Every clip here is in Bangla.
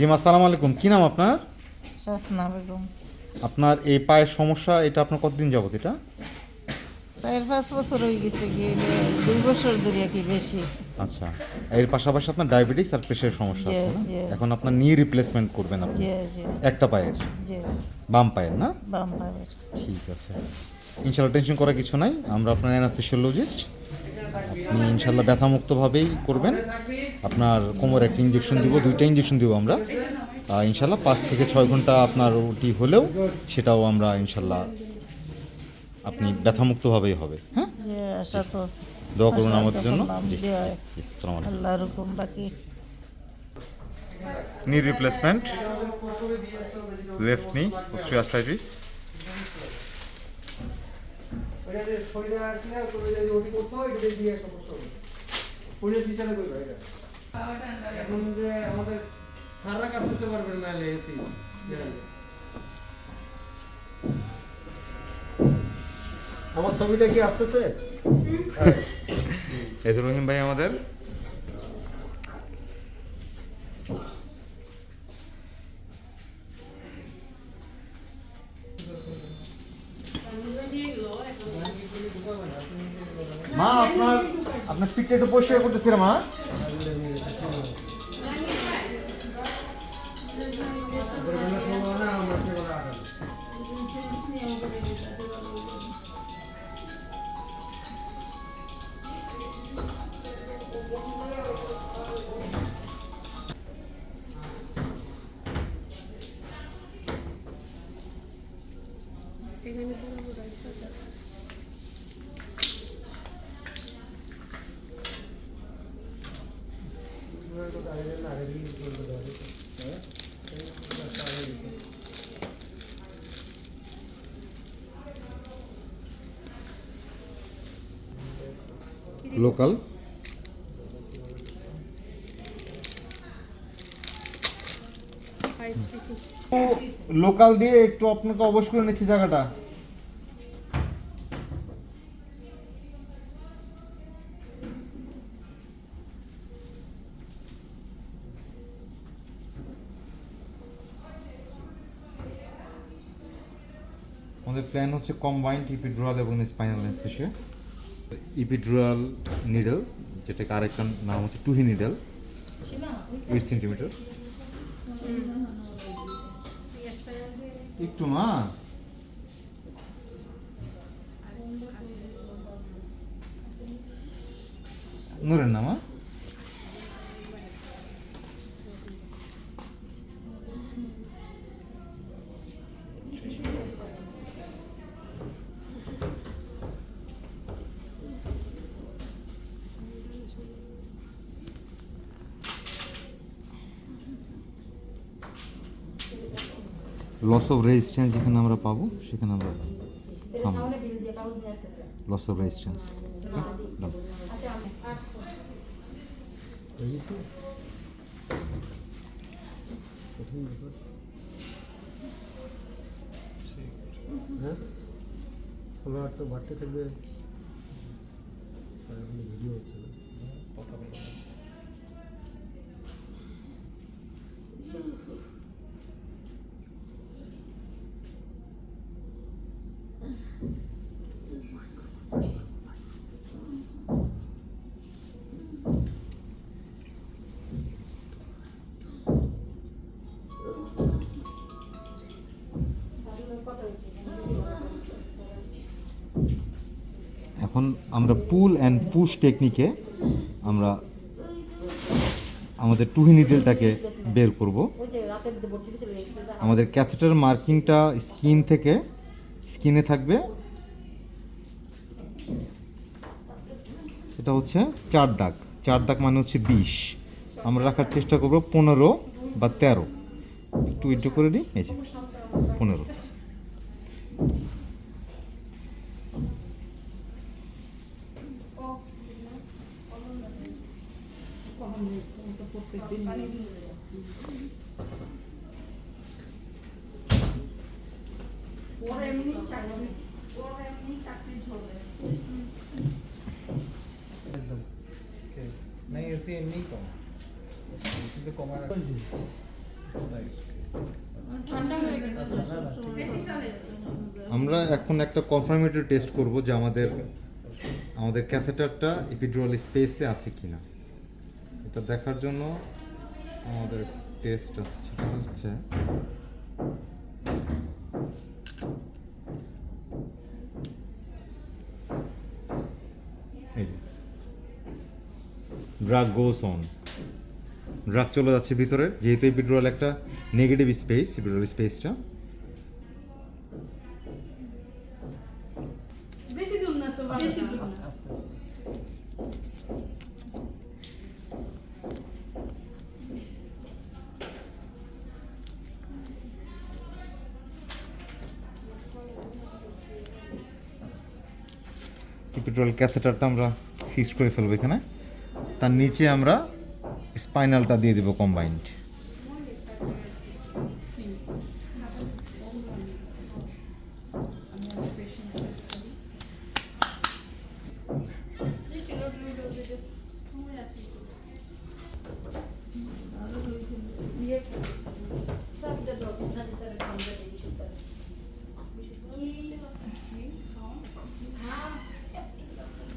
জি আসসালামু আলাইকুম, কি নাম আপনার? শাসনা বেগম। আপনার এই পায়ের সমস্যা, এটা আপনার কতদিন যাবত এটা? 4-5 বছর হয়ে গেছে, গিয়ে 2 বছর ধরে কি বেশি। আচ্ছা, এর পাশাপাশি আপনার ডায়াবেটিস আর প্রেশারের সমস্যা জি আছে না? জি এখন আপনার নি রিপ্লেসমেন্ট করবেন আপনি জি জি একটা পায়ের, জি বাম পায়ের না? বাম পায়ের। ঠিক আছে, ইনশাল্লাহ টেনশন করার কিছু নাই। আমরা আপনার অ্যানাস্থেসিওলজিস্ট, আপনি ইনশাল্লাহ ব্যথামুক্তভাবেই করবেন। আপনার কোমরে একটা ইঞ্জেকশন দিব, 2টা ইঞ্জেকশন দিব আমরা। ইনশাল্লাহ 5 থেকে 6 ঘন্টা আপনার ওটি হলেও সেটাও আমরা ইনশাল্লাহ আপনি ব্যথামুক্তভাবেই হবে। হ্যাঁ, যে আশা তো দোয়া করুন আমাদের জন্য। জি, জি, আসসালামু আলাইকুম। আল্লাহর হুকুম বাকি। Knee replacement, left knee, osteoarthritis. এখন যে আমাদের সারা কাজ করতে পারবেন না এসি। আমার ছবিটা কি আসতেছে? এই তো রহিম ভাই আমাদের। মা আপনার আপনার পিঠটা একটু পরিষ্কার করতেছি রে মা। লোকাল লোকাল দিয়ে একটু আপনাকে অবশ করে নিচ্ছি জায়গাটা। আমাদের প্ল্যান হচ্ছে কম্বাইন্ড ইপিডুরাল এবং স্পাইনাল অ্যানেস্থেসিয়া। ইপিডুরাল নিডল, যেটাকে আরেকটা নাম হচ্ছে টুহি নিডল, 8 সেন্টিমিটার। একটু মা, নড়েন না মা। লস অফ রেজিস্ট্যান্স যেখানে আমরা পাবো সেখানে আমরা থামবো। Loss of resistance. হ্যাঁ, আমার তো বাড়তে থাকবে। ভিডিও হচ্ছে না, কথা বলা। এখন আমরা পুল অ্যান্ড পুশ টেকনিকে আমরা আমাদের টুহি নিডলটাকে বের করব। আমাদের ক্যাথেটার মার্কিংটা স্কিনে থাকবে। এটা হচ্ছে 4 দাগ, 4 দাগ মানে হচ্ছে 20। আমরা রাখার চেষ্টা করব 15 বা 13। একটু উইথড্র করে দিই, এই যে 15। नहीं ऐसे नहीं कम, इसी से कमा रखा है। ঠান্ডা হয়ে গেছে। আমরা এখন একটা কনফার্মেটরি টেস্ট করব যে আমাদের ক্যাথেটারটা এপিডুরাল স্পেসে আছে কিনা। এটা দেখার জন্য আমাদের টেস্ট হচ্ছে এই যে ড্রাগ গোস অন, ড্রাগ চলে যাচ্ছে ভিতরে, যেহেতু এপিডুরাল একটা নেগেটিভ স্পেস, এপিডুরাল স্পেসটা বেশি দূর না তো, বেশি দূর না। এপিডুরাল ক্যাথেটারটা আমরা ফিক্স করে ফেলবো এখানে। তার নিচে আমরা স্পাইনালটা দিয়ে দেবো কম্বাইন্ড।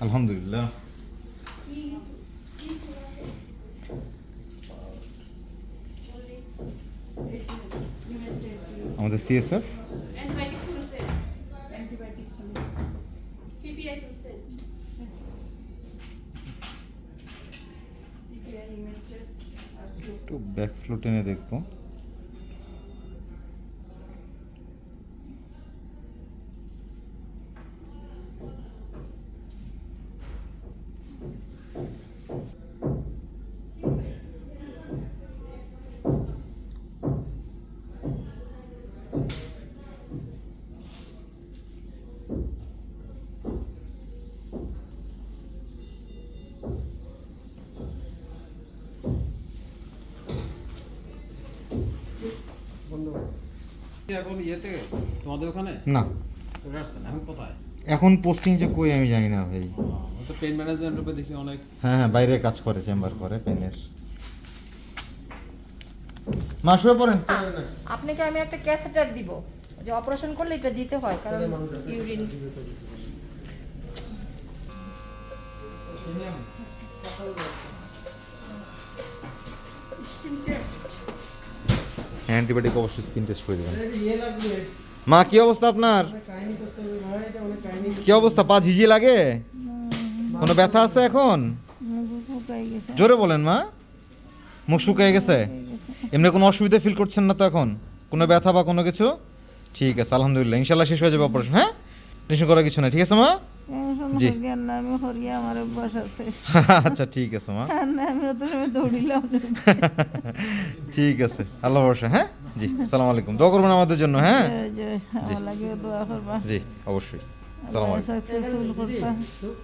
আলহামদুলিল্লাহ। আমাদের সিএসএফ একটু ব্যাক ফ্লো টেনে দেখবো। এখন ইয়েতে তোমাদের ওখানে না, চলে আসছেন, এখন কোথায়? এখন পোস্টিং যে কই আমি জানি না ভাই। তো পেন ম্যানেজমেন্ট রূপে দেখি অনেক। হ্যাঁ হ্যাঁ, বাইরে কাজ করে, চেম্বার করে পেনের। মা শুয়ে পড়েন। আপনাকে আমি একটা ক্যাথেটার দিব, যে অপারেশন করলে এটা দিতে হয়, কারণ ইউরিন। অ্যান্টিবায়োটিক অবশ্যই স্কিন টেস্ট করে দেবেন। ইয়ে লাগবে, মা কি অবস্থা আপনার? কাহিনী করতে হবে ভাই, এটা অনেক কাহিনী। কি অবস্থা? পা ঝিঝি লাগে? কোনো ব্যথা আছে এখন? জোরে বলেন মা। মুখ শুকিয়ে গেছে? এমনি কোনো অসুবিধা ফিল করছেন না তো এখন? কোনো ব্যথা বা কোনো কিছু? ঠিক আছে, আলহামদুলিল্লাহ, ইনশাল্লাহ শেষ হয়ে যাবে অপারেশন। হ্যাঁ, টেনশন করার কিছু নাই, ঠিক আছে মা? জি। আচ্ছা ঠিক আছে মা। ঠিক আছে, আল্লাহ ভরসা। হ্যাঁ জি, আসসালামু আলাইকুম। দোয়া করবেন আমাদের জন্য। হ্যাঁ জি, অবশ্যই। আসসালামু আলাইকুম।